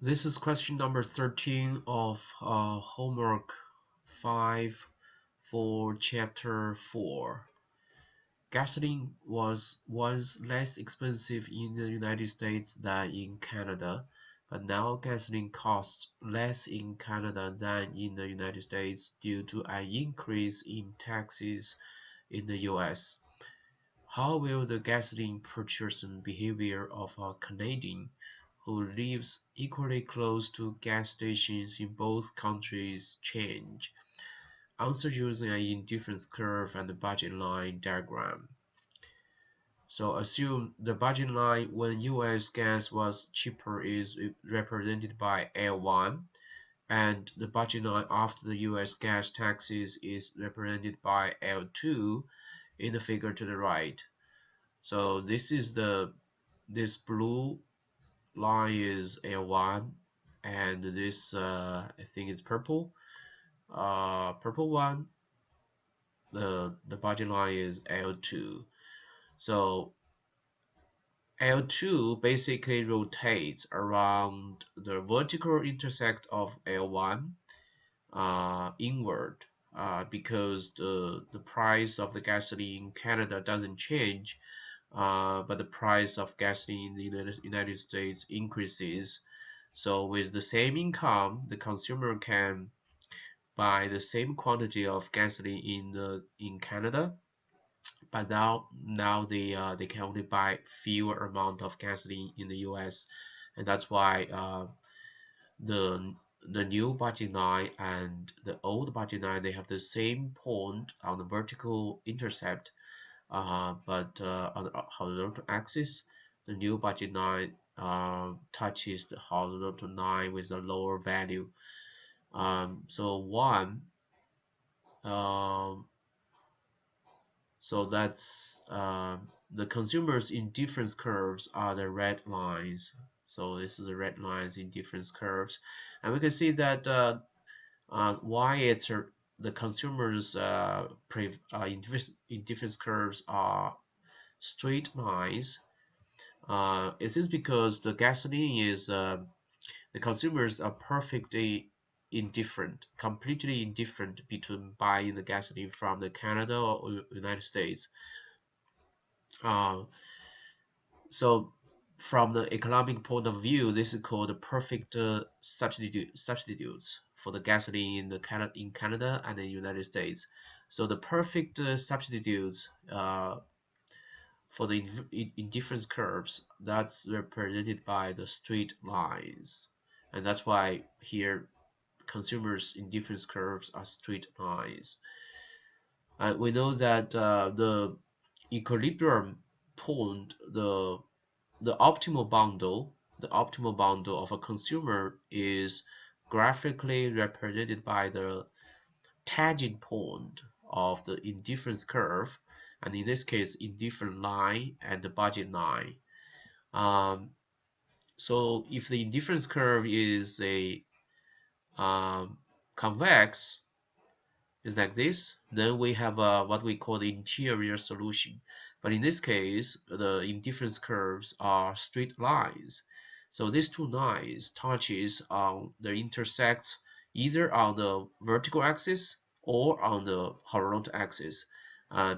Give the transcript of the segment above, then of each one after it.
This is question number 13 of homework 5 for chapter 4. Gasoline was once less expensive in the United States than in Canada, but now gasoline costs less in Canada than in the United States due to an increase in taxes in the US. How will the gasoline purchasing behavior of a Canadian who lives equally close to gas stations in both countries change? Answer using an indifference curve and the budget line diagram. So assume the budget line when US gas was cheaper is represented by L1, and the budget line after the US gas taxes is represented by L2 in the figure to the right. So this blue line is L1, and this I think it's purple. Purple one, the budget line is L2. So L2 basically rotates around the vertical intersect of L1 inward because the price of the gasoline in Canada doesn't change, but the price of gasoline in the United States increases. So with the same income, the consumer can buy the same quantity of gasoline in Canada, but now they can only buy fewer amount of gasoline in the US, and that's why the the new budget line and the old budget line, they have the same point on the vertical intercept, but on the horizontal axis, the new budget line touches the horizontal line with a lower value. So one, um, so that's the consumers indifference curves are the red lines. So this is the red lines indifference curves, and we can see that why it's the consumers indifference curves are straight lines. It is because the gasoline is the consumers are perfectly indifferent, completely indifferent between buying the gasoline from the Canada or United States. Uh, so from the economic point of view, this is called the perfect substitutes for the gasoline in Canada and the United States. So the perfect substitutes for the indifference curves, that's represented by the straight lines, and that's why here consumers indifference curves are straight lines. And we know that the equilibrium point, the optimal bundle of a consumer is graphically represented by the tangent point of the indifference curve, and in this case indifferent line and the budget line. um, so if the indifference curve is a convex, is like this, then we have what we call the interior solution. But in this case, the indifference curves are straight lines. So these two lines touches on the intersects either on the vertical axis or on the horizontal axis,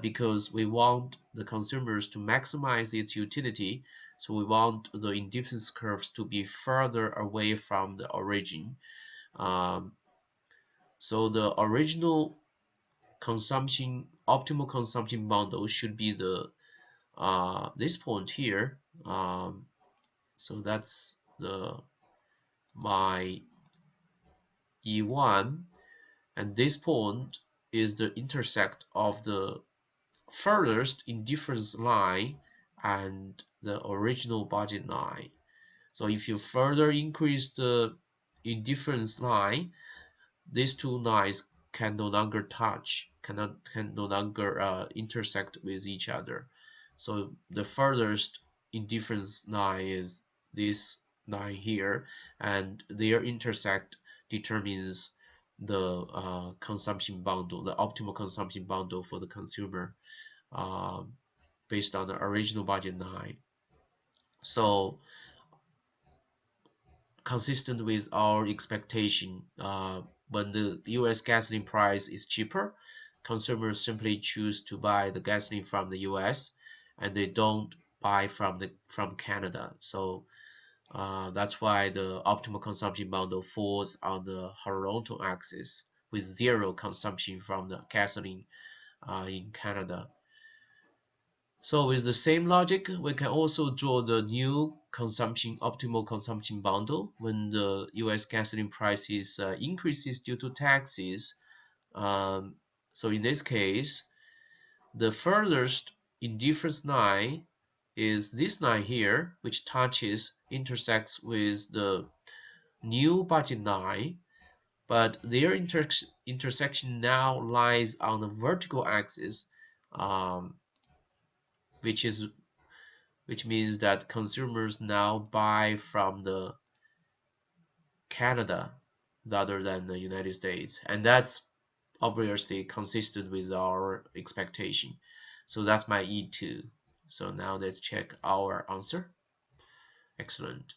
because we want the consumers to maximize its utility. So we want the indifference curves to be further away from the origin. Um, so the original optimal consumption bundle should be the this point here. So that's the my E1, and this point is the intersect of the furthest indifference line and the original budget line. So if you further increase the indifference line, these two lines can no longer can no longer intersect with each other. So the furthest indifference line is this line here, and their intersect determines the consumption bundle, the optimal consumption bundle for the consumer, uh, based on the original budget line. So consistent with our expectation. When the US gasoline price is cheaper, consumers simply choose to buy the gasoline from the US and they don't buy from Canada. So that's why the optimal consumption bundle falls on the horizontal axis with zero consumption from the gasoline in Canada. So with the same logic, we can also draw the new optimal consumption bundle when the US gasoline prices increases due to taxes. Um, so in this case, the furthest in difference line is this line here, which intersects with the new budget line, but their intersection now lies on the vertical axis, um, which is which means that consumers now buy from the Canada rather than the United States, and that's obviously consistent with our expectation. So that's my E2. So now let's check our answer. Excellent.